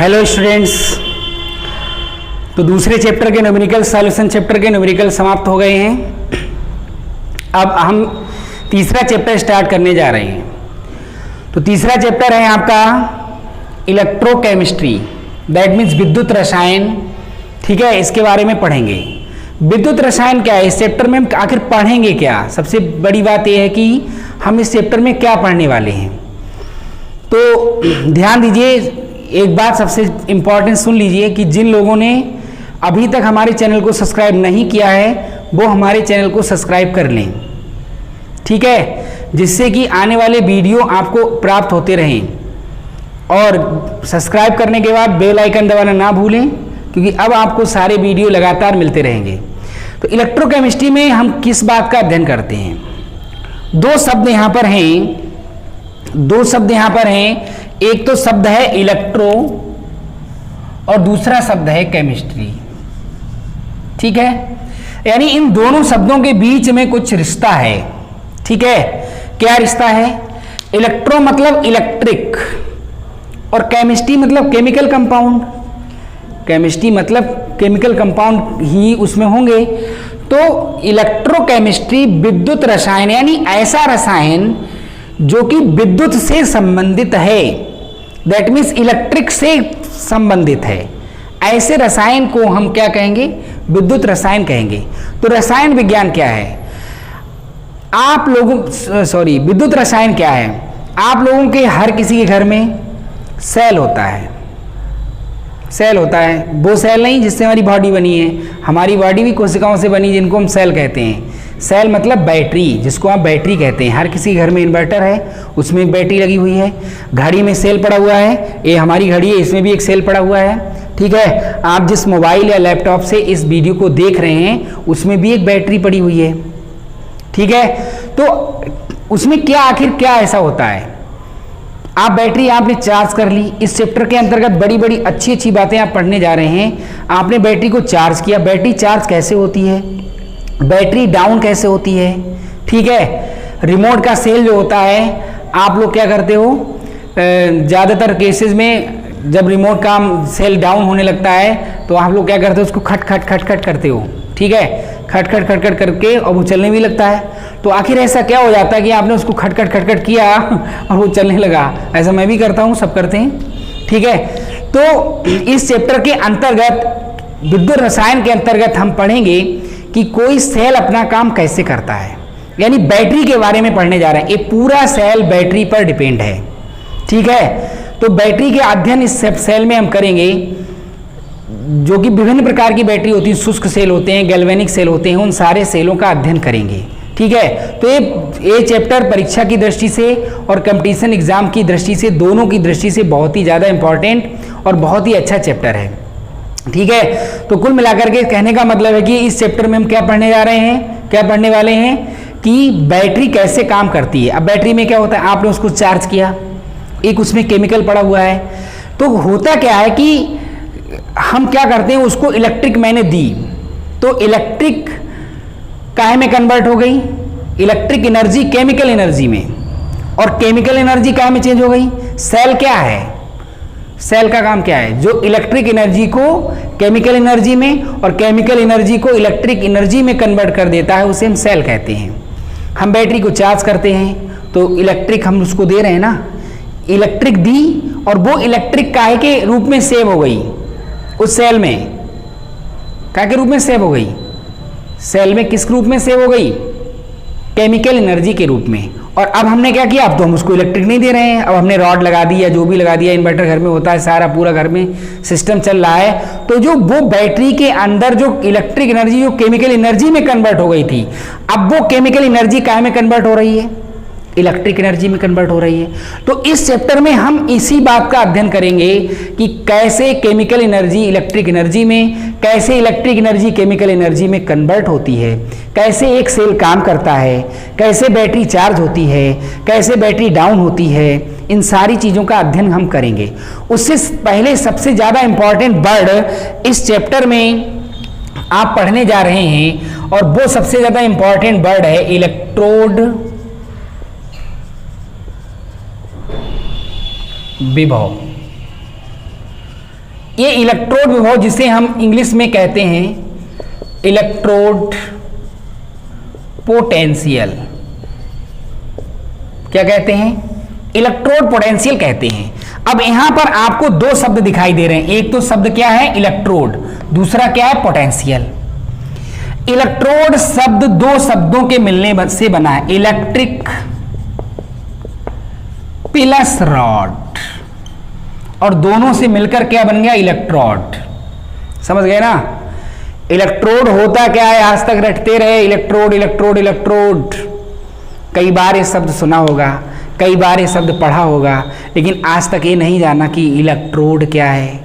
Hello students, तो दूसरे chapter के न्यूमेरिकल सॉल्यूशन चैप्टर के न्यूमेरिकल समाप्त हो गए हैं। अब हम तीसरा चैप्टर स्टार्ट करने जा रहे हैं। तो तीसरा चैप्टर है आपका इलेक्ट्रोकेमिस्ट्री, दैट मीन्स विद्युत रसायन। ठीक है, इसके बारे में पढ़ेंगे। विद्युत रसायन क्या है, इस चैप्टर में हम आखिर पढ़ेंगे क्या। सबसे बड़ी बात यह है कि हम इस चैप्टर में क्या पढ़ने वाले हैं। तो ध्यान दीजिए, एक बात सबसे इंपॉर्टेंट सुन लीजिए कि जिन लोगों ने अभी तक हमारे चैनल को सब्सक्राइब नहीं किया है वो हमारे चैनल को सब्सक्राइब कर लें। ठीक है, जिससे कि आने वाले वीडियो आपको प्राप्त होते रहें। और सब्सक्राइब करने के बाद बेल आइकन दबाना ना भूलें, क्योंकि अब आपको सारे वीडियो लगातार मिलते रहेंगे। तो इलेक्ट्रोकेमिस्ट्री में हम किस बात का अध्ययन करते हैं। दो शब्द यहाँ पर हैं, एक तो शब्द है इलेक्ट्रो और दूसरा शब्द है केमिस्ट्री। ठीक है, यानी इन दोनों शब्दों के बीच में कुछ रिश्ता है। ठीक है, क्या रिश्ता है। इलेक्ट्रो मतलब इलेक्ट्रिक और केमिस्ट्री मतलब केमिकल कंपाउंड। केमिस्ट्री मतलब केमिकल कंपाउंड ही उसमें होंगे। तो इलेक्ट्रोकेमिस्ट्री विद्युत रसायन, यानी ऐसा रसायन जो कि विद्युत से संबंधित है, दैट मीन्स इलेक्ट्रिक से संबंधित है, ऐसे रसायन को हम क्या कहेंगे, विद्युत रसायन कहेंगे। तो रसायन विज्ञान क्या है, विद्युत रसायन क्या है। आप लोगों के हर किसी के घर में सेल होता है। वो सेल नहीं जिससे हमारी बॉडी बनी है, हमारी बॉडी भी कोशिकाओं से बनी, जिनको हम सेल कहते हैं। सेल मतलब बैटरी, जिसको आप बैटरी कहते हैं। हर किसी के घर में इन्वर्टर है, उसमें एक बैटरी लगी हुई है। घड़ी में सेल पड़ा हुआ है, ये हमारी घड़ी है, इसमें भी एक सेल पड़ा हुआ है। ठीक है, आप जिस मोबाइल या लैपटॉप से इस वीडियो को देख रहे हैं उसमें भी एक बैटरी पड़ी हुई है। ठीक है, तो उसमें आखिर क्या ऐसा होता है। आप बैटरी आपने चार्ज कर ली। इस चैप्टर के अंतर्गत बड़ी बड़ी अच्छी बातें आप पढ़ने जा रहे हैं। आपने बैटरी को चार्ज किया, बैटरी चार्ज कैसे होती है, बैटरी डाउन कैसे होती है। ठीक है, रिमोट का सेल जो होता है, आप लोग क्या करते हो, ज़्यादातर केसेस में जब रिमोट का सेल डाउन होने लगता है तो आप लोग क्या करते हो, उसको खट खट करते हो। ठीक है, खट खट करके और वो चलने भी लगता है। तो आखिर ऐसा क्या हो जाता है कि आपने उसको खट खट किया और वो चलने लगा। ऐसा मैं भी करता हूँ, सब करते हैं। ठीक है, तो इस चैप्टर के अंतर्गत, विद्युत रसायन के अंतर्गत हम पढ़ेंगे कि कोई सेल अपना काम कैसे करता है, यानी बैटरी के बारे में पढ़ने जा रहे हैं। ये पूरा सेल बैटरी पर डिपेंड है। ठीक है, तो बैटरी के अध्ययन इस सेल में हम करेंगे, जो कि विभिन्न प्रकार की बैटरी होती है। शुष्क सेल होते हैं, गैल्वेनिक सेल होते हैं, उन सारे सेलों का अध्ययन करेंगे। ठीक है, तो ये चैप्टर परीक्षा की दृष्टि से और कंपटीशन एग्जाम की दृष्टि से, दोनों की दृष्टि से बहुत ही ज़्यादा इंपॉर्टेंट और बहुत ही अच्छा चैप्टर है। ठीक है, तो कुल मिलाकर के कहने का मतलब है कि इस चैप्टर में हम क्या पढ़ने वाले हैं कि बैटरी कैसे काम करती है। अब बैटरी में क्या होता है, आपने उसको चार्ज किया, एक उसमें केमिकल पड़ा हुआ है। तो होता क्या है कि हम क्या करते हैं, उसको इलेक्ट्रिक मैंने दी तो इलेक्ट्रिक काहे में कन्वर्ट हो गई, इलेक्ट्रिक एनर्जी केमिकल एनर्जी में, और केमिकल एनर्जी काहे में चेंज हो गई। सेल क्या है, सेल का काम क्या है, जो इलेक्ट्रिक एनर्जी को केमिकल एनर्जी में और केमिकल एनर्जी को इलेक्ट्रिक एनर्जी में कन्वर्ट कर देता है, उसे हम सेल कहते हैं। हम बैटरी को चार्ज करते हैं तो इलेक्ट्रिक हम उसको दे रहे हैं ना, इलेक्ट्रिक दी और वो इलेक्ट्रिक काहे के रूप में सेव हो गई उस सेल में, काहे के रूप में सेव हो गई, सेल में किस रूप में सेव हो गई, केमिकल एनर्जी के रूप में। और अब हमने क्या किया, अब तो हम उसको इलेक्ट्रिक नहीं दे रहे हैं, अब हमने रॉड लगा दी या जो भी लगा दिया, इन्वर्टर घर में होता है, सारा पूरा घर में सिस्टम चल रहा है। तो जो वो बैटरी के अंदर जो इलेक्ट्रिक एनर्जी जो केमिकल एनर्जी में कन्वर्ट हो गई थी, अब वो केमिकल एनर्जी काहे में कन्वर्ट हो रही है, इलेक्ट्रिक एनर्जी में कन्वर्ट हो रही है। तो इस चैप्टर में हम इसी बात का अध्ययन करेंगे कि कैसे केमिकल एनर्जी इलेक्ट्रिक एनर्जी में, कैसे इलेक्ट्रिक एनर्जी केमिकल एनर्जी में कन्वर्ट होती है, कैसे एक सेल काम करता है, कैसे बैटरी चार्ज होती है, कैसे बैटरी डाउन होती है। इन सारी चीज़ों का अध्ययन हम करेंगे। उससे पहले सबसे ज़्यादा इंपॉर्टेंट वर्ड इस चैप्टर में आप पढ़ने जा रहे हैं, और वो सबसे ज़्यादा इंपॉर्टेंट वर्ड है इलेक्ट्रोड विभव। ये इलेक्ट्रोड विभव जिसे हम इंग्लिश में कहते हैं इलेक्ट्रोड पोटेंशियल, क्या कहते हैं? इलेक्ट्रोड पोटेंशियल कहते हैं। अब यहां पर आपको दो शब्द दिखाई दे रहे हैं, एक तो शब्द क्या है इलेक्ट्रोड, दूसरा क्या है पोटेंशियल। इलेक्ट्रोड शब्द दो शब्दों के मिलने से बना है, इलेक्ट्रिक प्लस रॉड, और दोनों से मिलकर क्या बन गया? इलेक्ट्रोड। समझ गए ना? इलेक्ट्रोड होता क्या है? आज तक रटते रहे इलेक्ट्रोड इलेक्ट्रोड इलेक्ट्रोड, कई बार ये शब्द सुना होगा, कई बार ये शब्द पढ़ा होगा, लेकिन आज तक ये नहीं जाना कि इलेक्ट्रोड क्या है,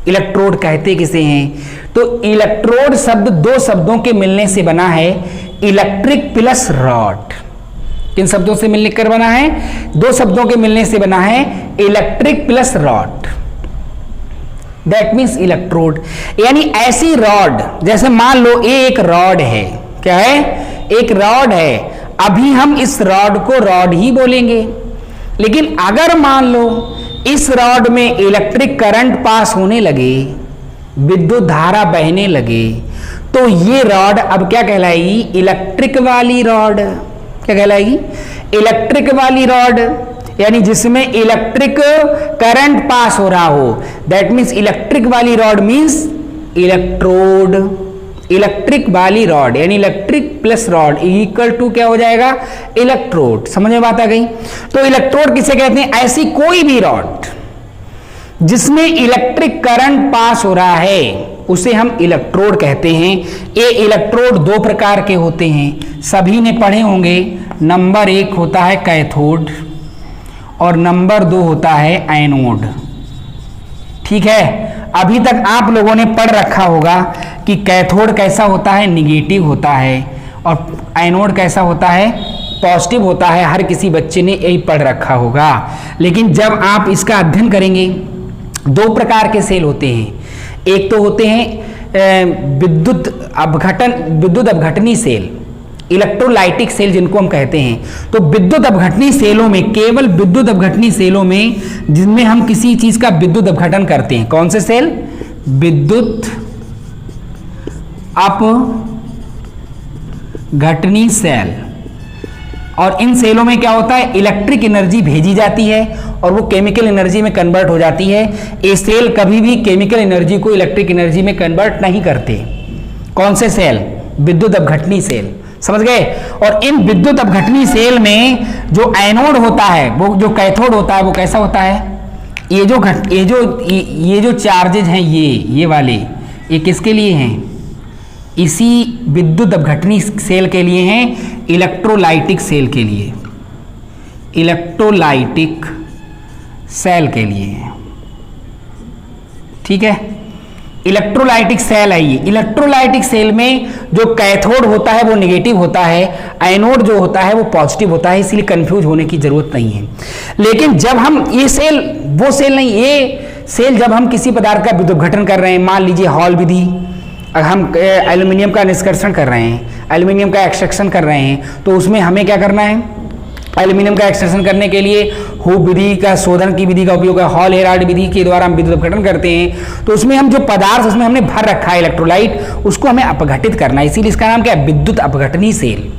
इलेक्ट्रोड कहते किसे हैं। तो इलेक्ट्रोड शब्द दो शब्दों के मिलने से बना है, इलेक्ट्रिक प्लस रॉड। किन शब्दों से मिलकर बना है? दो शब्दों के मिलने से बना है, electric plus rod, that means electrode. यानी ऐसी रॉड, जैसे मान लो ये एक रॉड है, क्या है? एक रॉड है, अभी हम इस रॉड को रॉड ही बोलेंगे, लेकिन अगर मान लो इस रॉड में इलेक्ट्रिक करंट पास होने लगे, विद्युत धारा बहने लगे, तो ये रॉड अब क्या कहलाएगी? इलेक्ट्रिक वाली रॉड। क्या कहलाएगी? इलेक्ट्रिक वाली रॉड, यानी जिसमें इलेक्ट्रिक करंट पास हो रहा हो, दैट मीन्स इलेक्ट्रिक वाली रॉड मीन्स इलेक्ट्रोड। इलेक्ट्रिक वाली रॉड यानी electric plus rod equal to क्या हो जाएगा? इलेक्ट्रोड। समझ में बात आ गई? तो इलेक्ट्रोड किसे कहते हैं? ऐसी कोई भी रॉड जिसमें इलेक्ट्रिक करंट पास हो रहा है उसे हम इलेक्ट्रोड कहते हैं। ये इलेक्ट्रोड दो प्रकार के होते हैं, सभी ने पढ़े होंगे। नंबर एक होता है कैथोड और नंबर दो होता है एनोड। ठीक है, अभी तक आप लोगों ने पढ़ रखा होगा कि कैथोड कैसा होता है? निगेटिव होता है, और एनोड कैसा होता है? पॉजिटिव होता है। हर किसी बच्चे ने यही पढ़ रखा होगा। लेकिन जब आप इसका अध्ययन करेंगे, दो प्रकार के सेल होते हैं। एक तो होते हैं विद्युत अपघटनी सेल, इलेक्ट्रोलाइटिक सेल जिनको हम कहते हैं। तो विद्युत अपघटनी सेलों में, केवल विद्युत अपघटनी सेलों में जिनमें हम किसी चीज का विद्युत अपघटन करते हैं, कौन से सेल? विद्युत अपघटनी सेल। और इन सेलों में क्या होता है? इलेक्ट्रिक एनर्जी भेजी जाती है और वो केमिकल एनर्जी में कन्वर्ट हो जाती है। ये सेल कभी भी केमिकल एनर्जी को इलेक्ट्रिक एनर्जी में कन्वर्ट नहीं करते। कौन से सेल? विद्युत अपघटनी सेल। समझ गए? और इन विद्युत अपघटनी सेल में जो एनोड होता है, वो जो कैथोड होता है, वो कैसा होता है? ये जो चार्जेज हैं, ये वाले, ये किसके लिए हैं? इसी विद्युत अपघटनी सेल के लिए हैं, इलेक्ट्रोलाइटिक सेल के लिए, इलेक्ट्रोलाइटिक सेल के लिए हैं। ठीक है, इलेक्ट्रोलाइटिक सेल है ये। इलेक्ट्रोलाइटिक सेल में जो कैथोड होता है वो नेगेटिव होता है, एनोड जो होता है वो पॉजिटिव होता है, इसलिए कंफ्यूज होने की जरूरत नहीं है। लेकिन जब हम ये सेल, वो सेल नहीं, ये सेल जब हम किसी पदार्थ का विद्युत अपघटन कर रहे हैं, मान लीजिए हॉल विधि, अगर हम एल्यूमिनियम का निष्कर्षण कर रहे हैं, एल्यूमिनियम का एक्सट्रैक्शन कर रहे हैं, तो उसमें हमें क्या करना है? एल्यूमिनियम का एक्सट्रैक्शन करने के लिए हूप विधि का, शोधन की विधि का उपयोग है, हॉल हेराल्ड विधि के द्वारा हम विद्युत अपघटन करते हैं। तो उसमें हम जो पदार्थ उसमें हमने भर रखा है इलेक्ट्रोलाइट, उसको हमें अपघटित करना है, इसीलिए इसका नाम क्या है? विद्युत अपघटनी सेल।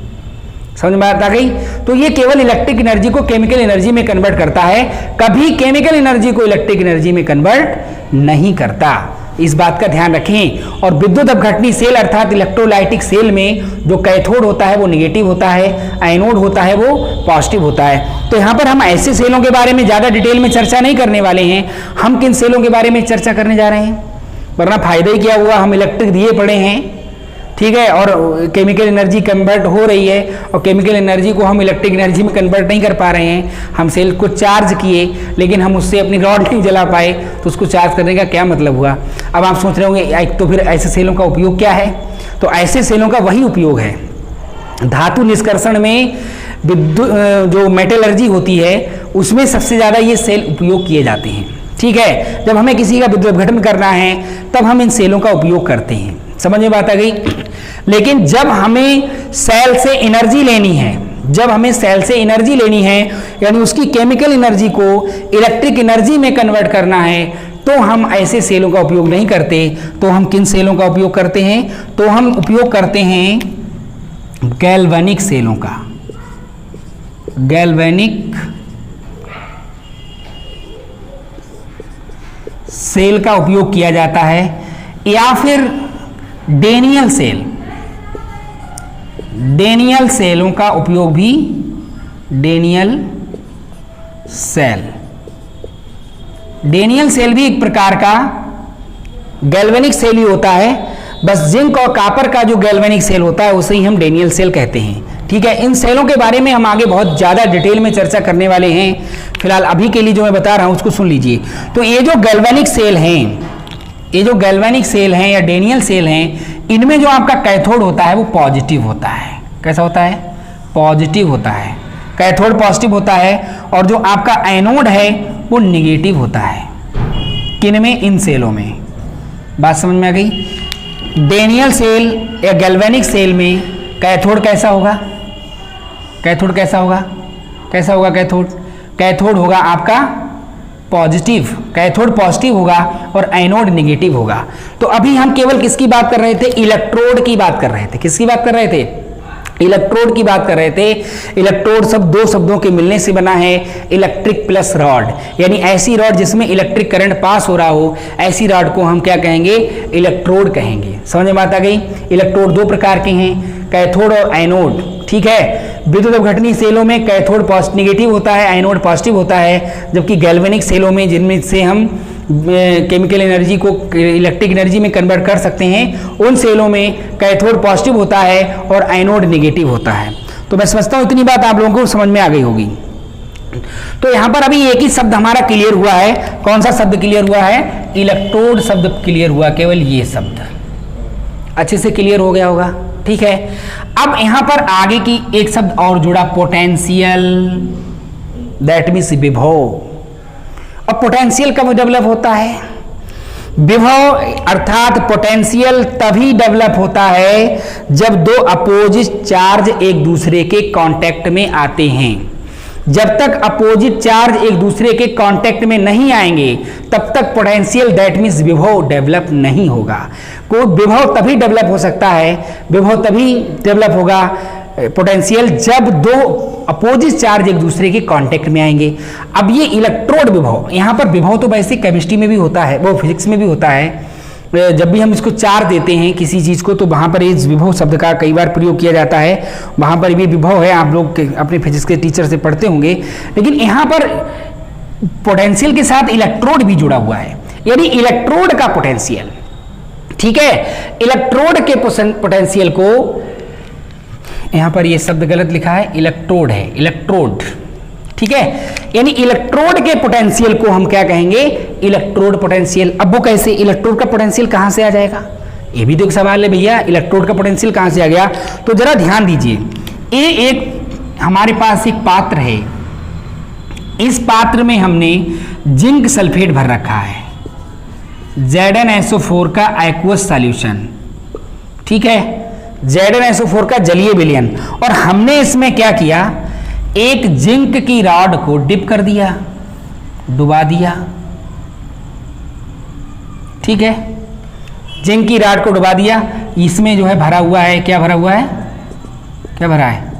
समझ में आ गई? तो ये केवल इलेक्ट्रिक एनर्जी को केमिकल एनर्जी में कन्वर्ट करता है, कभी केमिकल एनर्जी को इलेक्ट्रिक एनर्जी में कन्वर्ट नहीं करता। इस बात का ध्यान रखें। और विद्युत अपघटनी सेल अर्थात इलेक्ट्रोलाइटिक सेल में जो कैथोड होता है वो नेगेटिव होता है, एनोड होता है वो पॉजिटिव होता है। तो यहाँ पर हम ऐसे सेलों के बारे में ज़्यादा डिटेल में चर्चा नहीं करने वाले हैं। हम किन सेलों के बारे में चर्चा करने जा रहे हैं? वरना फायदा ही क्या हुआ, हम इलेक्ट्रिक दिए पड़े हैं, ठीक है, और केमिकल एनर्जी कन्वर्ट हो रही है, और केमिकल एनर्जी को हम इलेक्ट्रिक एनर्जी में कन्वर्ट नहीं कर पा रहे हैं। हम सेल को चार्ज किए, लेकिन हम उससे अपनी रॉड नहीं जला पाए, तो उसको चार्ज करने का क्या मतलब हुआ? अब आप सोच रहे होंगे तो फिर ऐसे सेलों का उपयोग क्या है? तो ऐसे सेलों का वही उपयोग है, धातु निष्कर्षण में विद्युत जो मेटलर्जी होती है उसमें सबसे ज़्यादा ये सेल उपयोग किए जाते हैं। ठीक है, जब हमें किसी का विद्युत अपघटन करना है तब हम इन सेलों का उपयोग करते हैं। समझ में बात आ गई? लेकिन जब हमें सेल से एनर्जी लेनी है, जब हमें सेल से एनर्जी लेनी है, यानी उसकी केमिकल एनर्जी को इलेक्ट्रिक एनर्जी में कन्वर्ट करना है, तो हम ऐसे सेलों का उपयोग नहीं करते। तो हम किन सेलों का उपयोग करते हैं? तो हम उपयोग करते हैं गैल्वेनिक सेलों का। गैल्वेनिक सेल का उपयोग किया जाता है, या फिर डेनियल सेल, डेनियल सेलों का उपयोग भी, डेनियल सेल, डेनियल सेल भी एक प्रकार का गैल्वेनिक सेल ही होता है, बस जिंक और कॉपर का जो गैल्वेनिक सेल होता है उसे ही हम डेनियल सेल कहते हैं। ठीक है, इन सेलों के बारे में हम आगे बहुत ज़्यादा डिटेल में चर्चा करने वाले हैं। फिलहाल अभी के लिए जो मैं बता रहा हूं उसको सुन लीजिए। तो ये जो गैल्वेनिक सेल हैं, ये जो गैल्वेनिक सेल हैं या डेनियल सेल हैं, इनमें जो आपका कैथोड होता है वो पॉजिटिव होता है। कैसा होता है? पॉजिटिव होता है। कैथोड पॉजिटिव होता है और जो आपका एनोड है वो निगेटिव होता है। किन में? इन सेलों में। बात समझ में आ गई? डेनियल सेल या गैल्वेनिक सेल में कैथोड कैसा होगा? कैथोड कैसा होगा? कैसा होगा कैथोड? कैथोड होगा आपका पॉजिटिव, कैथोड पॉजिटिव होगा और एनोड निगेटिव होगा। तो अभी हम केवल किसकी बात कर रहे थे? इलेक्ट्रोड की बात कर रहे थे। किसकी बात कर रहे थे? इलेक्ट्रोड की बात कर रहे थे। इलेक्ट्रोड सब दो शब्दों के मिलने से बना है, इलेक्ट्रिक प्लस रॉड, यानी ऐसी रॉड जिसमें इलेक्ट्रिक करंट पास हो रहा हो, ऐसी रॉड को हम क्या कहेंगे? इलेक्ट्रोड कहेंगे। समझ में बात आ गई? इलेक्ट्रोड दो प्रकार के हैं, कैथोड और एनोड। ठीक है, विद्युत अपघटनी सेलों में कैथोड निगेटिव होता है, एनोड पॉजिटिव होता है, जबकि गैल्वेनिक सेलों में जिनमें से हम केमिकल एनर्जी को इलेक्ट्रिक एनर्जी में कन्वर्ट कर सकते हैं, उन सेलों में कैथोड पॉजिटिव होता है और एनोड निगेटिव होता है। तो मैं समझता हूं इतनी बात आप लोगों को समझ में आ गई होगी। तो यहां पर अभी एक ही शब्द हमारा क्लियर हुआ है। कौन सा शब्द क्लियर हुआ है? इलेक्ट्रोड शब्द क्लियर हुआ, केवल ये शब्द अच्छे से क्लियर हो गया होगा। ठीक है, अब यहां पर आगे की एक शब्द और जुड़ा, पोटेंशियल, दैट मीन्स विभव। अब पोटेंशियल कब डेवलप होता है? विभव अर्थात पोटेंशियल तभी डेवलप होता है जब दो अपोजिट चार्ज एक दूसरे के कांटेक्ट में आते हैं। जब तक अपोजिट चार्ज एक दूसरे के कांटेक्ट में नहीं आएंगे तब तक पोटेंशियल दैट मीन्स विभव डेवलप नहीं होगा। कोई विभव तभी डेवलप हो सकता है, विभव तभी डेवलप होगा पोटेंशियल जब दो अपोजिट चार्ज एक दूसरे के कांटेक्ट में आएंगे। अब ये इलेक्ट्रोड विभव, यहाँ पर विभव तो वैसे केमिस्ट्री में भी होता है, वो फिजिक्स में भी होता है। जब भी हम इसको चार्ज देते हैं किसी चीज़ को तो वहाँ पर इस विभव शब्द का कई बार प्रयोग किया जाता है, वहाँ पर भी विभव है, आप लोग अपने फिजिक्स के टीचर से पढ़ते होंगे। लेकिन यहाँ पर पोटेंशियल के साथ इलेक्ट्रोड भी जुड़ा हुआ है, यानी इलेक्ट्रोड का पोटेंशियल। ठीक है, इलेक्ट्रोड के पोटेंशियल को, यहां पर ये शब्द गलत लिखा है, इलेक्ट्रोड है, इलेक्ट्रोड। ठीक है, यानी इलेक्ट्रोड के पोटेंशियल को हम क्या कहेंगे? Electrode potential. अब वो कैसे? इलेक्ट्रोड का पोटेंशियल कहां से आ जाएगा? ये भी तो एक सवाल है भैया, इलेक्ट्रोड का पोटेंशियल कहां से आ गया? तो जरा ध्यान दीजिए, ये एक हमारे पास एक पात्र है, इस पात्र में हमने जिंक सल्फेट भर रखा है, ZnSO4 का एक्वस सॉल्यूशन। ठीक है, ZnSO4 का जलीय विलयन, और हमने इसमें क्या किया? एक जिंक की रॉड को डिप कर दिया, डुबा दिया। ठीक है, जिंक की रॉड को डुबा दिया, इसमें जो है भरा हुआ है, क्या भरा हुआ है? क्या भरा है?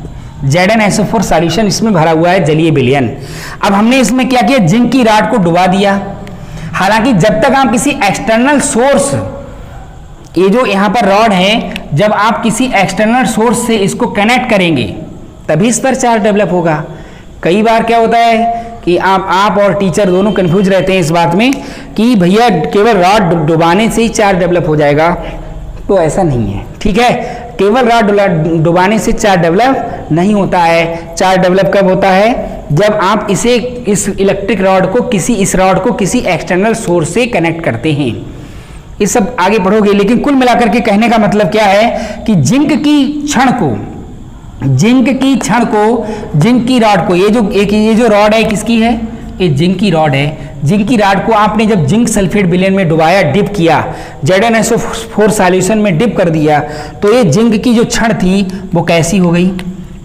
ZnSO4 सॉल्यूशन इसमें भरा हुआ है, जलीय विलयन। अब हमने इसमें क्या किया? जिंक की रॉड को डुबा दिया। हालांकि जब तक आप किसी एक्सटर्नल सोर्स, ये जो यहां पर रॉड है, जब आप किसी एक्सटर्नल सोर्स से इसको कनेक्ट करेंगे तभी इस पर चार्ज डेवलप होगा। कई बार क्या होता है कि आप और टीचर दोनों कंफ्यूज रहते हैं इस बात में कि भैया केवल रॉड डुबाने से ही चार्ज डेवलप हो जाएगा, तो ऐसा नहीं है। ठीक है, केवल रॉड डुबाने से चार्ज डेवलप नहीं होता है। चार्ज डेवलप कब होता है? जब आप इस इलेक्ट्रिक रॉड को किसी एक्सटर्नल सोर्स से कनेक्ट करते हैं। ये सब आगे पढ़ोगे, लेकिन कुल मिलाकर के कहने का मतलब क्या है कि जिंक की रॉड को, ये जो रॉड है किसकी है? ये जिंक की रॉड है। जिंक की रॉड को आपने जब जिंक सल्फेट विलयन में डुबाया, डिप किया, ZnSO4 सॉल्यूशन में डिप कर दिया, तो ये जिंक की जो क्षण थी वो कैसी हो गई?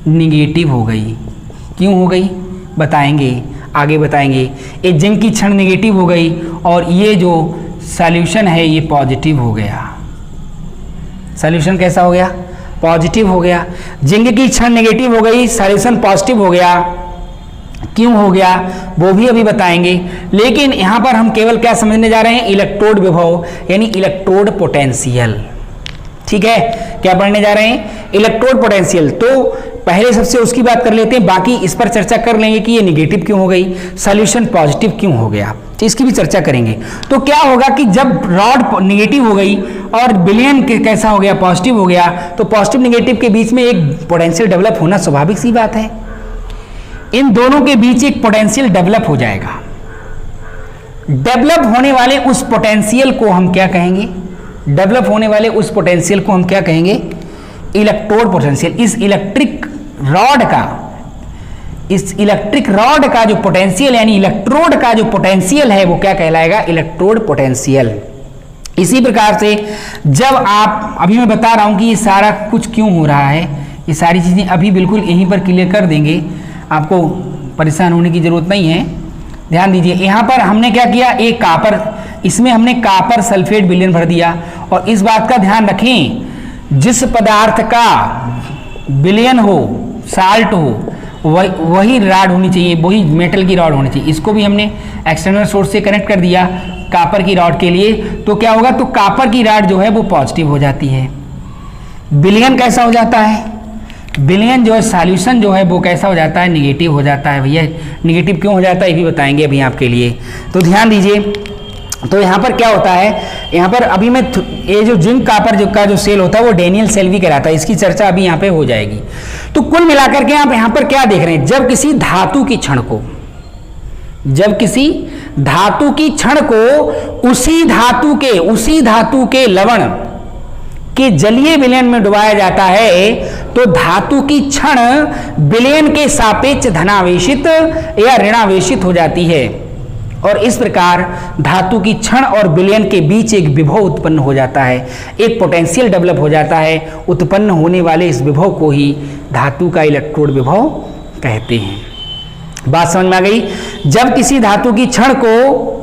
निगेटिव हो गई। क्यों हो गई? बताएंगे। आगे बताएंगे। ये जिंक की क्षण नेगेटिव हो गई और ये जो सॉल्यूशन है ये पॉजिटिव हो गया। सॉल्यूशन कैसा हो गया? पॉजिटिव हो गया। जिंक की क्षण नेगेटिव हो गई, सॉल्यूशन पॉजिटिव हो गया। क्यों हो गया वो भी अभी बताएंगे, लेकिन यहां पर हम केवल क्या समझने जा रहे हैं? इलेक्ट्रोड विभव यानी इलेक्ट्रोड पोटेंशियल। ठीक है, क्या पढ़ने जा रहे हैं? Electrode potential. तो पहले सबसे उसकी बात कर लेते हैं, बाकी इस पर चर्चा कर लेंगे कि ये निगेटिव क्यों हो गई, सॉल्यूशन पॉजिटिव क्यों हो गया, तो इसकी भी चर्चा करेंगे। तो क्या होगा कि जब रॉड निगेटिव हो गई और विलयन कैसा हो गया? पॉजिटिव हो गया, तो पॉजिटिव निगेटिव के बीच में एक पोटेंशियल डेवलप होना स्वाभाविक सी बात है। इन दोनों के बीच एक पोटेंशियल डेवलप हो जाएगा। डेवलप होने वाले उस पोटेंशियल को हम क्या कहेंगे? डेवलप होने वाले उस पोटेंशियल को हम क्या कहेंगे? Electrode potential. इस इलेक्ट्रिक रॉड का जो पोटेंशियल यानी इलेक्ट्रोड का जो पोटेंशियल है वो क्या कहलाएगा? Electrode potential. इसी प्रकार से जब आप, अभी मैं बता रहा हूं कि ये सारा कुछ क्यों हो रहा है, ये सारी चीजें अभी बिल्कुल यहीं पर क्लियर कर देंगे, आपको परेशान होने की जरूरत नहीं है। ध्यान दीजिए, यहां पर हमने क्या किया? एक कापर, इसमें हमने कापर सल्फेट विलयन भर दिया। और इस बात का ध्यान रखें, जिस पदार्थ का विलयन हो, साल्ट हो, वही रॉड होनी चाहिए, वही मेटल की रॉड होनी चाहिए। इसको भी हमने एक्सटर्नल सोर्स से कनेक्ट कर दिया कापर की रॉड के लिए। तो क्या होगा? तो कापर की रॉड जो है वो पॉजिटिव हो जाती है। विलयन कैसा हो जाता है? विलयन जो है सॉल्यूशन जो है वो कैसा हो जाता है? निगेटिव हो जाता है। भैया निगेटिव क्यों हो जाता है ये भी बताएंगे अभी आपके लिए, तो ध्यान दीजिए। तो यहाँ पर क्या होता है? यहाँ पर अभी मैं ये जो जिंक कापर का जो सेल होता है वो डेनियल सेल भी कहलाता है, इसकी चर्चा अभी यहाँ पे हो जाएगी। तो कुल मिलाकर के आप यहाँ पर क्या देख रहे हैं? जब किसी धातु की क्षण को उसी धातु के लवण के जलीय विलयन में डुबाया जाता है तो धातु की क्षण विलयन के सापेक्ष धनावेशित या ऋणावेशित हो जाती है। और इस प्रकार धातु की क्षण और विलयन के बीच एक विभव उत्पन्न हो जाता है, एक पोटेंशियल डेवलप हो जाता है। उत्पन्न होने वाले इस विभव को ही धातु का इलेक्ट्रोड विभव कहते हैं। बात समझ में आ गई? जब किसी धातु की क्षण को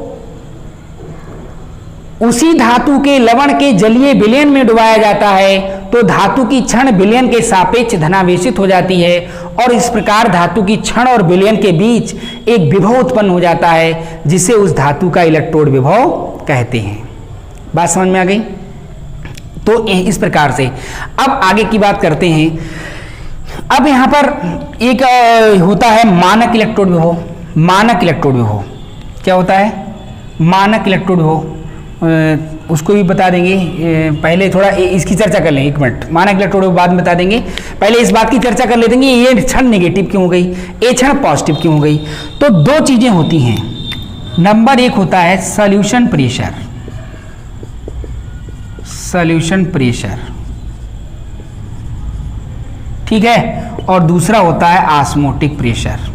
उसी धातु के लवण के जलीय विलयन में डुबाया जाता है तो धातु की क्षण विलयन के सापेक्ष धनावेशित हो जाती है और इस प्रकार धातु की क्षण और विलयन के बीच एक विभव उत्पन्न हो जाता है जिसे उस धातु का इलेक्ट्रोड विभव कहते हैं। बात समझ में आ गई? तो इस प्रकार से अब आगे की बात करते हैं। अब यहां पर एक होता है मानक इलेक्ट्रोड विभव। मानक इलेक्ट्रोड विभव क्या होता है? मानक इलेक्ट्रोड विभव उसको भी बता देंगे। पहले थोड़ा इसकी चर्चा कर लें, एक मिनट। मानक इलेक्ट्रोड बाद में बता देंगे, पहले इस बात की चर्चा कर लेते हैं कि ये क्षण नेगेटिव क्यों हो गई, ये क्षण पॉजिटिव क्यों हो गई। तो दो चीजें होती हैं। नंबर एक होता है सॉल्यूशन प्रेशर, सॉल्यूशन प्रेशर, ठीक है, और दूसरा होता है ऑस्मोटिक प्रेशर।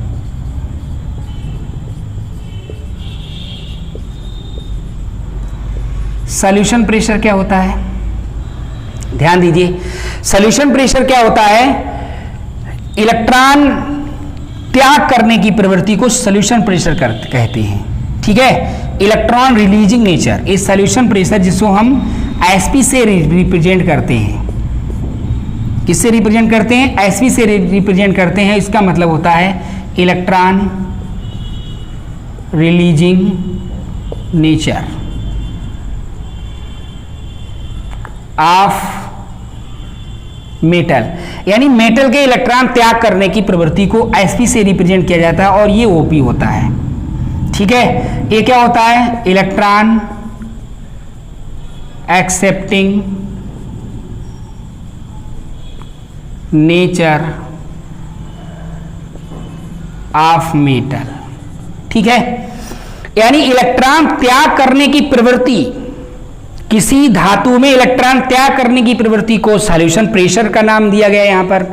सॉल्यूशन प्रेशर क्या होता है? ध्यान दीजिए, सॉल्यूशन प्रेशर क्या होता है? इलेक्ट्रॉन त्याग करने की प्रवृत्ति को सॉल्यूशन प्रेशर कहते हैं, ठीक है। इलेक्ट्रॉन रिलीजिंग नेचर, इस सॉल्यूशन प्रेशर जिसको हम एसपी से रिप्रेजेंट करते हैं। किससे रिप्रेजेंट करते हैं? एसपी से रिप्रेजेंट करते हैं। इसका मतलब होता है electron releasing nature of metal, यानी मेटल के इलेक्ट्रॉन त्याग करने की प्रवृत्ति को एसपी से रिप्रेजेंट किया जाता है और ये ओपी होता है, ठीक है। ये क्या होता है? Electron accepting nature of metal, ठीक है। यानी इलेक्ट्रॉन त्याग करने की प्रवृत्ति, किसी धातु में इलेक्ट्रॉन त्याग करने की प्रवृत्ति को सॉल्यूशन प्रेशर का नाम दिया गया यहां पर,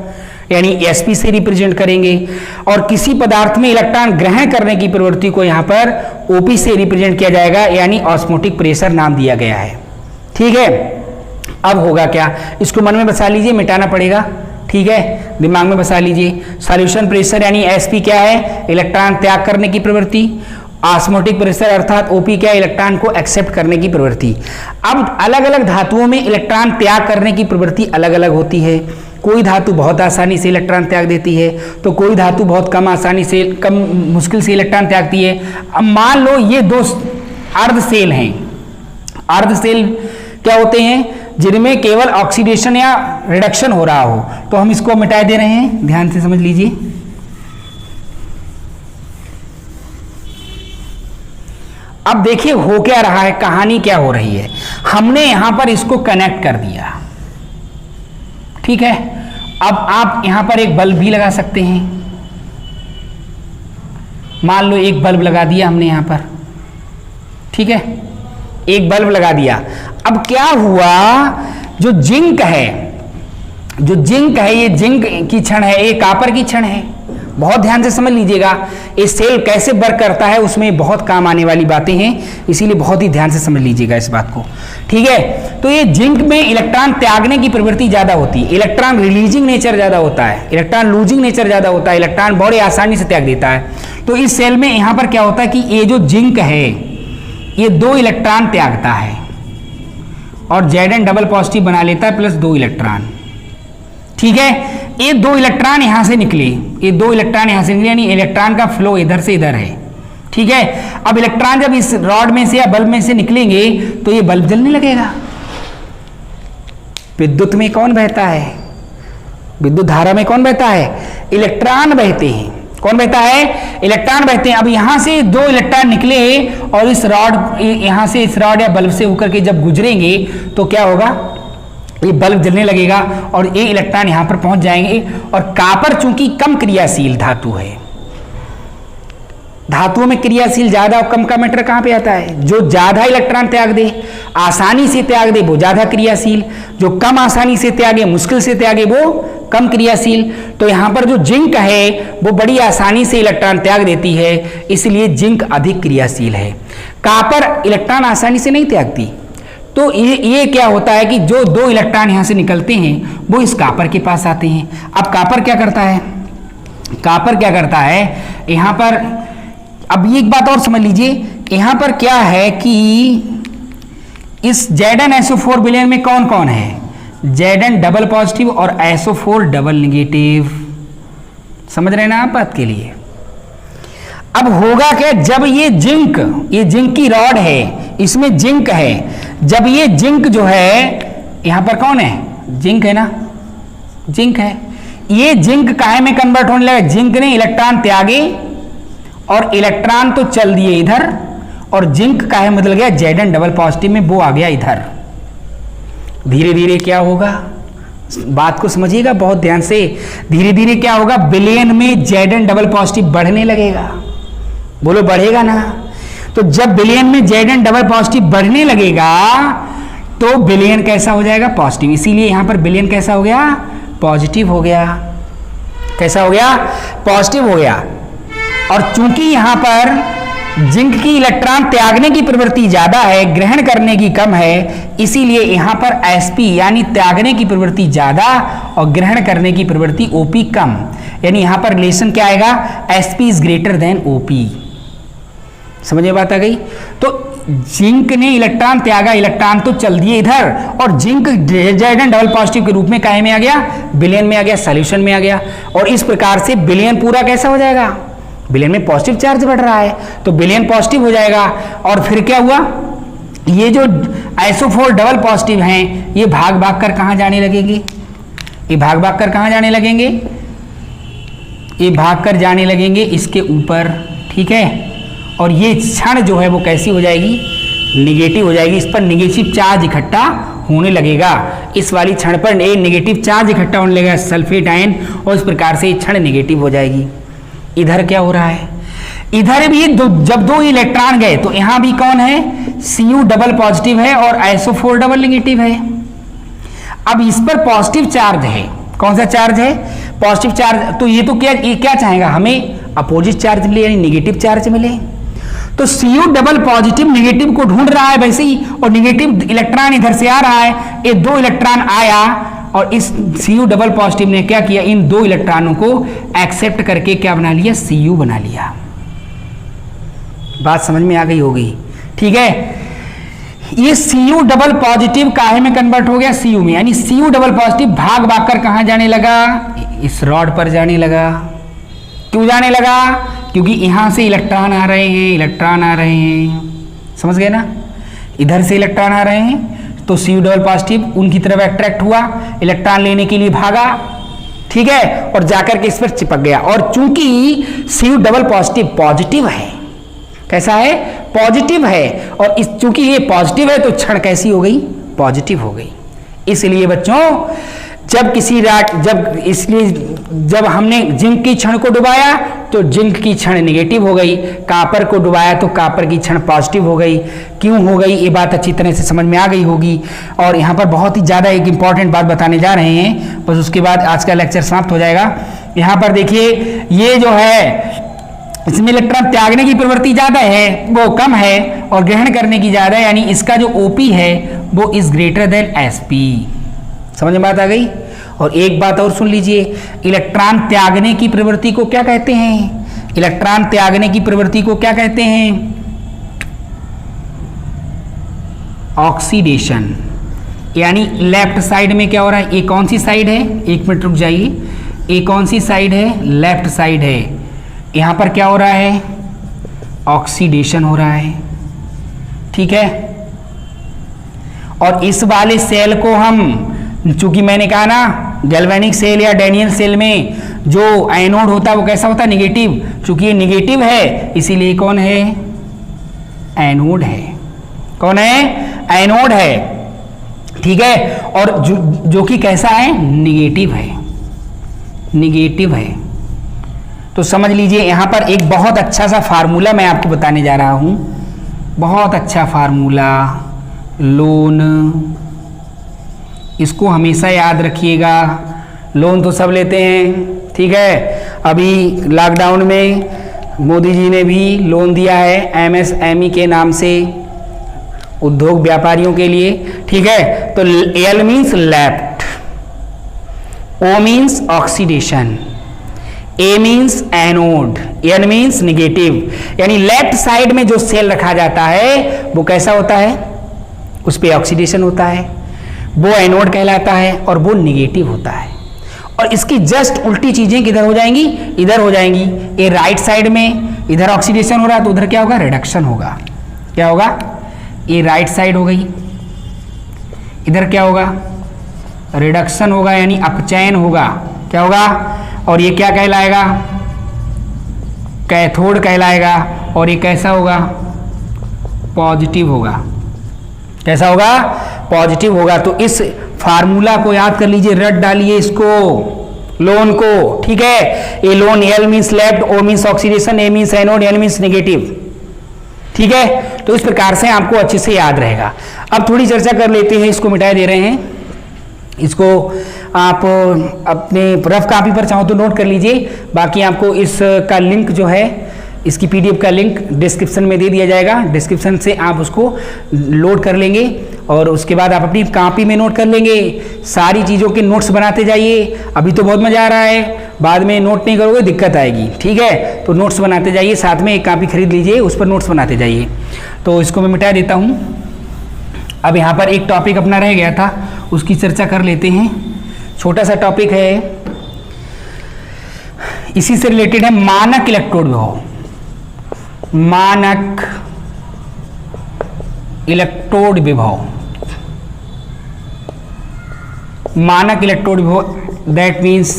यानी एसपी से रिप्रेजेंट करेंगे। और किसी पदार्थ में इलेक्ट्रॉन ग्रहण करने की प्रवृत्ति को यहां पर ओपी से रिप्रेजेंट किया जाएगा, यानी ऑस्मोटिक प्रेशर नाम दिया गया है, ठीक है। अब होगा क्या, इसको मन में बसा लीजिए, मिटाना पड़ेगा, ठीक है। दिमाग में बसा लीजिए। सॉल्यूशन प्रेशर यानी एसपी क्या है, इलेक्ट्रॉन त्याग करने की प्रवृत्ति। ऑस्मोटिक प्रेशर अर्थात ओपी क्या है, इलेक्ट्रॉन को एक्सेप्ट करने की प्रवृत्ति। अब अलग अलग धातुओं में इलेक्ट्रॉन त्याग करने की प्रवृत्ति अलग अलग होती है। कोई धातु बहुत आसानी से इलेक्ट्रॉन त्याग देती है, तो कोई धातु बहुत कम आसानी से, कम मुश्किल से इलेक्ट्रॉन त्यागती है। अब मान लो ये दो अर्ध सेल हैं। अर्ध सेल क्या होते हैं, जिनमें केवल ऑक्सीडेशन या रिडक्शन हो रहा हो, तो हम इसको मिटा दे रहे हैं। ध्यान से समझ लीजिए। अब देखिए हो क्या रहा है, कहानी क्या हो रही है। हमने यहां पर इसको कनेक्ट कर दिया, ठीक है। अब आप यहां पर एक बल्ब भी लगा सकते हैं। मान लो एक बल्ब लगा दिया हमने यहां पर, ठीक है, एक बल्ब लगा दिया। अब क्या हुआ, जो जिंक है, जो जिंक है, ये जिंक की क्षण है, ये कॉपर की क्षण है। बहुत ध्यान से समझ लीजिएगा, ये सेल कैसे वर्क करता है, उसमें बहुत काम आने वाली बातें हैं, इसीलिए बहुत ही ध्यान से समझ लीजिएगा इस बात को, ठीक है। तो ये जिंक में इलेक्ट्रॉन त्यागने की प्रवृत्ति ज्यादा होती है, इलेक्ट्रॉन रिलीजिंग नेचर ज्यादा होता है, इलेक्ट्रॉन लूजिंग नेचर ज्यादा होता है, इलेक्ट्रॉन बड़ी आसानी से त्याग देता है। तो इस सेल में यहां पर क्या होता है कि ये जो जिंक है, ये 2 इलेक्ट्रॉन त्यागता है और Zn डबल पॉजिटिव बना लेता है प्लस 2 इलेक्ट्रॉन, ठीक है। ये 2 इलेक्ट्रॉन यहां से निकले, ये 2 इलेक्ट्रॉन यहां से निकले, यानी इलेक्ट्रॉन का फ्लो इधर से इधर है, ठीक है। अब इलेक्ट्रॉन जब इस रॉड में से या बल्ब में से निकलेंगे तो ये बल्ब जलने लगेगा। विद्युत में कौन बहता है, विद्युत धारा में कौन बहता है, इलेक्ट्रॉन बहते हैं। कौन बहता है, इलेक्ट्रॉन बहते हैं। अब यहां से 2 इलेक्ट्रॉन निकले और इस रॉड, यहां से इस रॉड या बल्ब से होकर के जब गुजरेंगे तो क्या होगा, ये बल्ब जलने लगेगा और ये इलेक्ट्रॉन यहां पर पहुंच जाएंगे। और कॉपर चूंकि कम क्रियाशील धातु है, धातुओं में क्रियाशील ज्यादा और कम का मैटर कहां पे आता है, जो ज्यादा इलेक्ट्रॉन त्याग दे, आसानी से त्याग दे, वो ज्यादा क्रियाशील, जो कम आसानी से त्यागे, मुश्किल से त्यागे, वो कम क्रियाशील। तो यहां पर जो जिंक है वो बड़ी आसानी से इलेक्ट्रॉन त्याग देती है, इसलिए जिंक अधिक क्रियाशील है। कॉपर इलेक्ट्रॉन आसानी से नहीं त्यागती। तो ये क्या होता है कि जो 2 इलेक्ट्रॉन यहां से निकलते हैं वो इस कॉपर के पास आते हैं। अब कॉपर क्या करता है, कॉपर क्या करता है यहां पर, अब एक बात और समझ लीजिए, यहां पर क्या है कि इस Zn-SO4 विलयन में कौन कौन है, Zn डबल पॉजिटिव और SO4 डबल निगेटिव। समझ रहे हैं ना आप बात के लिए। अब होगा क्या, जब ये जिंक की रॉड है, इसमें जिंक है, जब ये जिंक जो है, यहां पर कौन है, जिंक है ना, जिंक है, ये जिंक काहे में कन्वर्ट होने लगा, जिंक ने इलेक्ट्रॉन त्यागे और इलेक्ट्रॉन तो चल दिए इधर, और जिंक काहे बदल गया, Zn डबल पॉजिटिव में, वो आ गया इधर। धीरे धीरे क्या होगा, बात को समझिएगा बहुत ध्यान से। धीरे धीरे क्या होगा, विलयन में Zn डबल पॉजिटिव बढ़ने लगेगा। बोलो बढ़ेगा ना। तो जब विलयन में Zn डबल पॉजिटिव बढ़ने लगेगा तो विलयन कैसा हो जाएगा, पॉजिटिव। इसीलिए यहां पर विलयन कैसा हो गया, पॉजिटिव हो गया। कैसा हो गया, पॉजिटिव हो गया। और चूंकि यहां पर जिंक की इलेक्ट्रॉन त्यागने की प्रवृत्ति ज्यादा है, ग्रहण करने की कम है, इसीलिए यहां पर sp यानी त्यागने की प्रवृत्ति ज्यादा और ग्रहण करने की प्रवृत्ति op कम। यानी यहां पर रिलेशन क्या आएगा, sp is greater than op। समझ में बात आ गई। तो जिंक ने इलेक्ट्रॉन त्यागा, इलेक्ट्रॉन तो चल दिए इधर, और जिंक Zn डबल पॉजिटिव के रूप में काहे में आ गया, विलयन में आ गया, सॉल्यूशन में आ गया। और इस प्रकार से विलयन पूरा कैसा हो जाएगा, विलयन में पॉजिटिव चार्ज बढ़ रहा है तो विलयन पॉजिटिव हो जाएगा। और फिर क्या हुआ, ये जो SO4 डबल पॉजिटिव हैं ये भाग भाग कर कहां जाने लगेंगे, ये भाग भाग कर कहां जाने लगेंगे, ये भाग कर जाने लगेंगे इसके ऊपर, ठीक है। और ये क्षण जो है वो कैसी हो जाएगी, निगेटिव हो जाएगी। इस पर निगेटिव चार्ज इकट्ठा होने लगेगा, इस वाली क्षण पर एक निगेटिव चार्ज इकट्ठा होने लगेगा, सल्फेट आयन, और इस प्रकार से क्षण निगेटिव हो जाएगी। इधर क्या हो रहा है, इधर भी जब 2 इलेक्ट्रॉन गए तो यहां भी कौन है, Cu डबल पॉजिटिव है और SO4 डबल नेगेटिव है। अब इस पर पॉजिटिव चार्ज है, कौन सा चार्ज है, पॉजिटिव चार्ज। तो ये तो क्या चाहेगा, हमें अपोजिट चार्ज मिले यानी निगेटिव चार्ज मिले। तो Cu डबल पॉजिटिव निगेटिव को ढूंढ रहा है वैसे ही, और निगेटिव इलेक्ट्रॉन इधर से आ रहा है, ये 2 इलेक्ट्रॉन आया और इस Cu डबल पॉजिटिव ने क्या किया, इन 2 इलेक्ट्रॉनों को एक्सेप्ट करके क्या बना लिया, Cu बना लिया। बात समझ में आ गई होगी, ठीक है। ये Cu डबल पॉजिटिव काहे में कन्वर्ट हो गया, Cu में, यानी Cu डबल पॉजिटिव भाग भाग कर कहां जाने लगा, इस रॉड पर जाने लगा। क्यों जाने लगा, क्योंकि यहां से इलेक्ट्रॉन आ रहे हैं, इलेक्ट्रॉन आ रहे हैं, समझ गए ना, इधर से इलेक्ट्रॉन आ रहे हैं, तो Cu डबल पॉजिटिव उनकी तरफ अट्रैक्ट हुआ, इलेक्ट्रॉन लेने के लिए भागा, ठीक है, और जाकर के इस पर चिपक गया। और चूंकि Cu डबल पॉजिटिव पॉजिटिव है, कैसा है, पॉजिटिव है, और इस चूंकि ये पॉजिटिव है तो क्षण कैसी हो गई, पॉजिटिव हो गई। इसलिए बच्चों जब हमने जिंक की क्षण को डुबाया तो जिंक की क्षण नेगेटिव हो गई, कॉपर को डुबाया तो कॉपर की क्षण पॉजिटिव हो गई। क्यों हो गई, ये बात अच्छी तरह से समझ में आ गई होगी। और यहाँ पर बहुत ही ज़्यादा एक इंपॉर्टेंट बात बताने जा रहे हैं, बस उसके बाद आज का लेक्चर समाप्त हो जाएगा। यहाँ पर देखिए, ये जो है इसमें इलेक्ट्रॉन त्यागने की प्रवृत्ति ज्यादा है, वो कम है, और ग्रहण करने की ज्यादा है, यानी इसका जो OP है वो इज ग्रेटर देन SP। समझ में बात आ गई। और एक बात और सुन लीजिए, इलेक्ट्रॉन त्यागने की प्रवृत्ति को क्या कहते हैं, इलेक्ट्रॉन त्यागने की प्रवृत्ति को क्या कहते हैं, ऑक्सीडेशन। यानी लेफ्ट साइड में क्या हो रहा है, ये कौन सी साइड है, 1 मिनट रुक जाइए, ये कौन सी साइड है, लेफ्ट साइड है, यहां पर क्या हो रहा है, ऑक्सीडेशन हो रहा है, ठीक है। और इस वाले सेल को हम, चूंकि मैंने कहा ना गैल्वेनिक सेल या डैनियल सेल में जो एनोड होता है वो कैसा होता है, निगेटिव। चूंकि ये निगेटिव है इसीलिए कौन है, एनोड है, कौन है, एनोड है, ठीक है। और जो कि कैसा है, निगेटिव है, निगेटिव है। तो समझ लीजिए यहां पर एक बहुत अच्छा सा फार्मूला मैं आपको बताने जा रहा हूं, बहुत अच्छा फार्मूला, लोन, इसको हमेशा याद रखिएगा। लोन तो सब लेते हैं, ठीक है। अभी लॉकडाउन में मोदी जी ने भी लोन दिया है MSME के नाम से उद्योग व्यापारियों के लिए, ठीक है। तो L means left, O means oxidation, A means anode, N means negative. यानी लेफ्ट साइड में जो सेल रखा जाता है वो कैसा होता है, उस पे ऑक्सीडेशन होता है, वो एनोड कहलाता है, और वो निगेटिव होता है। और इसकी जस्ट उल्टी चीजें किधर हो जाएंगी, इधर हो जाएंगी। ये राइट साइड में इधर ऑक्सीडेशन हो रहा है तो उधर क्या होगा, रिडक्शन होगा। क्या होगा, ये राइट साइड हो गई, इधर क्या होगा, रिडक्शन होगा, यानी अपचयन होगा। क्या होगा, और ये क्या कहलाएगा, कैथोड कहलाएगा, और ये कैसा होगा, पॉजिटिव होगा। कैसा होगा, पॉजिटिव होगा। तो इस फार्मूला को याद कर लीजिए, रट डालिए इसको, लोन को, ठीक है। ये loan, L means left, O means oxidation, A means anode, N means negative, ठीक है। तो इस प्रकार से आपको अच्छे से याद रहेगा। अब थोड़ी चर्चा कर लेते हैं, इसको मिटा दे रहे हैं, इसको आप अपने रफ कॉपी पर चाहो तो नोट कर लीजिए। बाकी आपको इसका लिंक जो है, इसकी PDF का लिंक डिस्क्रिप्शन में दे दिया जाएगा, डिस्क्रिप्शन से आप उसको लोड कर लेंगे और उसके बाद आप अपनी कॉपी में नोट कर लेंगे। सारी चीज़ों के नोट्स बनाते जाइए। अभी तो बहुत मज़ा आ रहा है, बाद में नोट नहीं करोगे दिक्कत आएगी, ठीक है। तो नोट्स बनाते जाइए, साथ में एक कॉपी खरीद लीजिए, उस पर नोट्स बनाते जाइए। तो इसको मैं मिटा देता हूँ। अब यहाँ पर एक टॉपिक अपना रह गया था, उसकी चर्चा कर लेते हैं। छोटा सा टॉपिक है, इसी से रिलेटेड है, मानक इलेक्ट्रोड विभव। मानक इलेक्ट्रोड विभव, मानक इलेक्ट्रोड विभव, that means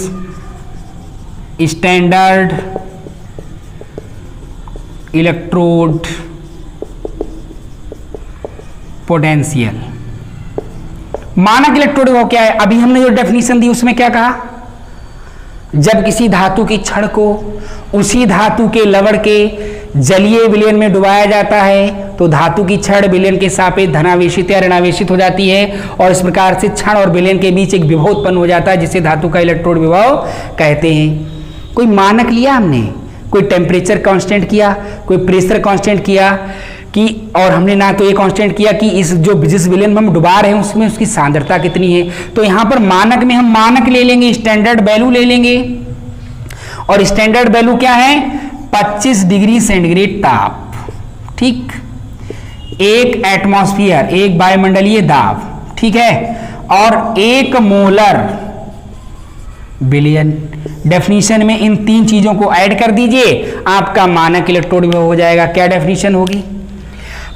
standard electrode potential. मानक इलेक्ट्रोड विभव क्या है, अभी हमने जो डेफिनेशन दी उसमें क्या कहा, जब किसी धातु की छड़ को उसी धातु के लवण के जलीय विलयन में डुबाया जाता है तो धातु की छड़ विलयन के सापेक्ष धनावेशित या ऋणावेशित हो जाती है, और इस प्रकार से छड़ और विलयन के बीच एक विभव उत्पन्न हो जाता है जिसे धातु का इलेक्ट्रोड विभव कहते हैं। कोई मानक लिया हमने, कोई टेम्परेचर कांस्टेंट किया, कोई प्रेशर कांस्टेंट किया, कि, और हमने ना तो ये कांस्टेंट किया कि इस जो जिस विलयन में हम डुबा रहे हैं उसमें उसकी सांद्रता कितनी है। तो यहां पर मानक में हम मानक ले लेंगे, स्टैंडर्ड वैल्यू ले लेंगे, और स्टैंडर्ड वैल्यू क्या है 25 डिग्री सेंटीग्रेड ताप, ठीक, 1 एटमॉस्फेयर, 1 वायुमंडलीय दाब, ठीक है, और 1 मोलर विलयन। डेफिनेशन में इन 3 चीजों को ऐड कर दीजिए, आपका मानक इलेक्ट्रोड विभव हो जाएगा। क्या डेफिनेशन होगी?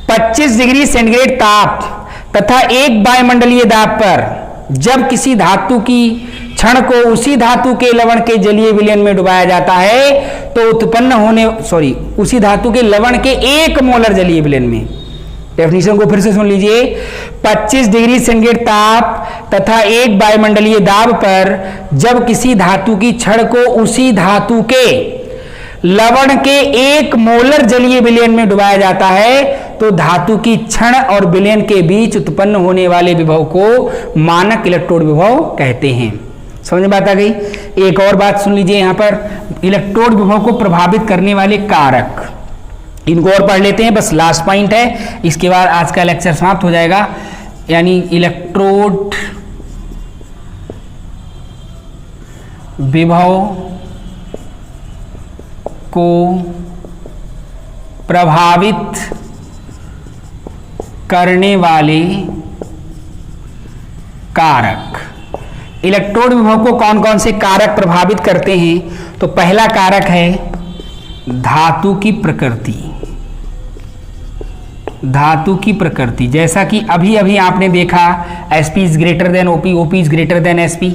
25 डिग्री सेंटीग्रेड ताप तथा 1 वायुमंडलीय दाब पर जब किसी धातु की क्षण को उसी धातु के लवण के जलीय विलयन में डुबाया जाता है तो उत्पन्न होने उसी धातु के लवण के 1 मोलर जलीय विलयन में। डेफिनेशन को फिर से सुन लीजिए, 25 डिग्री सेंटीग्रेड ताप तथा 1 वायुमंडलीय दाब पर जब किसी धातु की क्षण को उसी धातु के लवण के 1 मोलर जलीय विलयन में डुबाया जाता है तो धातु की क्षण और विलयन के बीच उत्पन्न होने वाले विभव को मानक इलेक्ट्रोड विभव कहते हैं। समझ में बात आ गई? एक और बात सुन लीजिए, यहां पर इलेक्ट्रोड विभव को प्रभावित करने वाले कारक, इनको और पढ़ लेते हैं, बस लास्ट पॉइंट है, इसके बाद आज का लेक्चर समाप्त हो जाएगा। यानी इलेक्ट्रोड विभव को प्रभावित करने वाले कारक। इलेक्ट्रोड विभव को कौन कौन से कारक प्रभावित करते हैं? तो पहला कारक है धातु की प्रकृति। धातु की प्रकृति, जैसा कि अभी अभी आपने देखा Sp is greater than OP, OP is greater than Sp।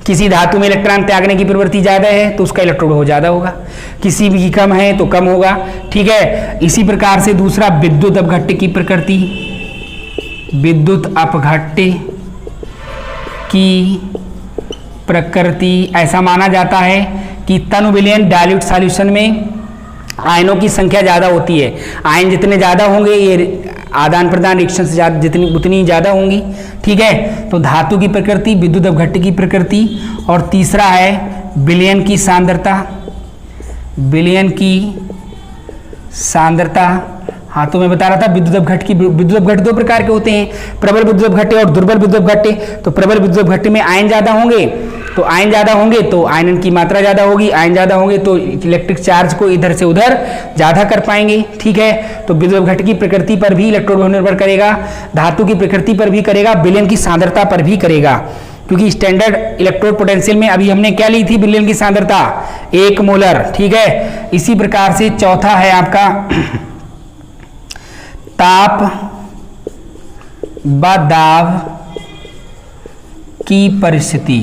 किसी धातु में इलेक्ट्रॉन त्यागने की प्रवृत्ति ज्यादा है तो उसका इलेक्ट्रोड विभव ज्यादा होगा, किसी भी कम है तो कम होगा, ठीक है। इसी प्रकार से दूसरा विद्युत अपघट्य की प्रकृति। विद्युत अपघट्य की प्रकृति, ऐसा माना जाता है कि तनु विलयन डाइल्यूट सॉल्यूशन में आयनों की संख्या ज्यादा होती है। आयन जितने ज्यादा होंगे ये आदान प्रदान रिएक्शन से उतनी ज्यादा होंगी, ठीक है। तो धातु की प्रकृति, विद्युत अपघट्य की प्रकृति, और तीसरा है विलयन की सांद्रता। विलयन की सांद्रता, हाँ तो मैं बता रहा था विद्युत अपघट्य 2 प्रकार के होते हैं, प्रबल विद्युत अपघट्य और दुर्बल विद्युत अपघट्य। तो प्रबल विद्युत अपघट्य में आयन ज्यादा होंगे, तो आयन ज्यादा होंगे तो आयनन की मात्रा ज्यादा होगी, आयन ज्यादा होंगे तो इलेक्ट्रिक चार्ज को इधर से उधर ज्यादा कर पाएंगे, ठीक है। तो विद्युत अपघट्य की प्रकृति पर भी इलेक्ट्रोड विभव निर्भर करेगा, धातु की प्रकृति पर भी करेगा, विलयन की सांद्रता पर भी करेगा, क्योंकि स्टैंडर्ड इलेक्ट्रोड पोटेंशियल में अभी हमने क्या ली थी, विलयन की सांद्रता 1 मोलर, ठीक है। इसी प्रकार से चौथा है आपका ताप व दाब की परिस्थिति।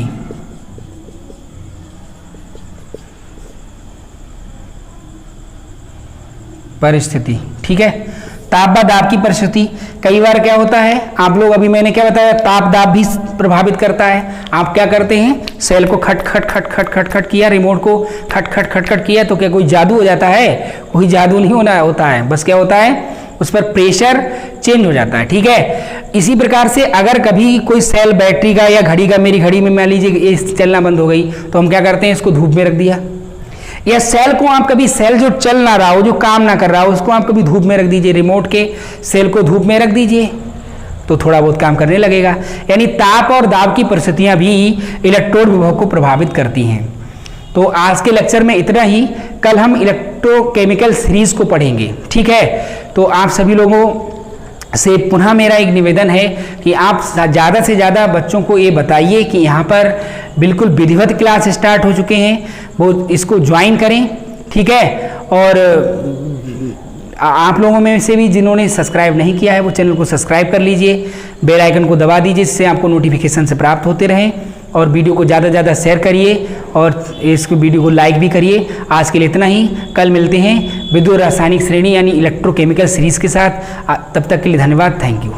ठीक है, ताप व दाब की परिस्थिति। कई बार क्या होता है, आप लोग अभी मैंने क्या बताया, ताप दाब भी प्रभावित करता है। आप क्या करते हैं, सेल को खट खट खट खट खट खट किया, रिमोट को खट खट खट खट किया, तो क्या कोई जादू हो जाता है? कोई जादू नहीं होता है, बस क्या होता है, उस पर प्रेशर चेंज हो जाता है, ठीक है। इसी प्रकार से अगर कभी कोई सेल बैटरी का या घड़ी का, मेरी घड़ी में मान लीजिए ये चलना बंद हो गई, तो हम क्या करते हैं, इसको धूप में रख दिया। या सेल को आप कभी, सेल जो चल ना रहा हो, जो काम ना कर रहा हो, उसको आप कभी धूप में रख दीजिए, रिमोट के सेल को धूप में रख दीजिए, तो थोड़ा बहुत काम करने लगेगा। यानी ताप और दाब की परिस्थितियां भी इलेक्ट्रोड विभव को प्रभावित करती हैं। तो आज के लेक्चर में इतना ही, कल हम इलेक्ट्रोकेमिकल सीरीज को पढ़ेंगे, ठीक है। तो आप सभी लोगों से पुनः मेरा एक निवेदन है कि आप ज़्यादा से ज़्यादा बच्चों को ये बताइए कि यहाँ पर बिल्कुल विधिवत क्लास स्टार्ट हो चुके हैं, वो इसको ज्वाइन करें, ठीक है। और आप लोगों में से भी जिन्होंने सब्सक्राइब नहीं किया है वो चैनल को सब्सक्राइब कर लीजिए, बेल आइकन को दबा दीजिए, जिससे आपको नोटिफिकेशन से प्राप्त होते रहें। और वीडियो को ज़्यादा से ज़्यादा शेयर करिए और इस वीडियो को लाइक भी करिए। आज के लिए इतना ही, कल मिलते हैं विद्युत रासायनिक श्रेणी यानी इलेक्ट्रोकेमिकल सीरीज के साथ। तब तक के लिए धन्यवाद, थैंक यू।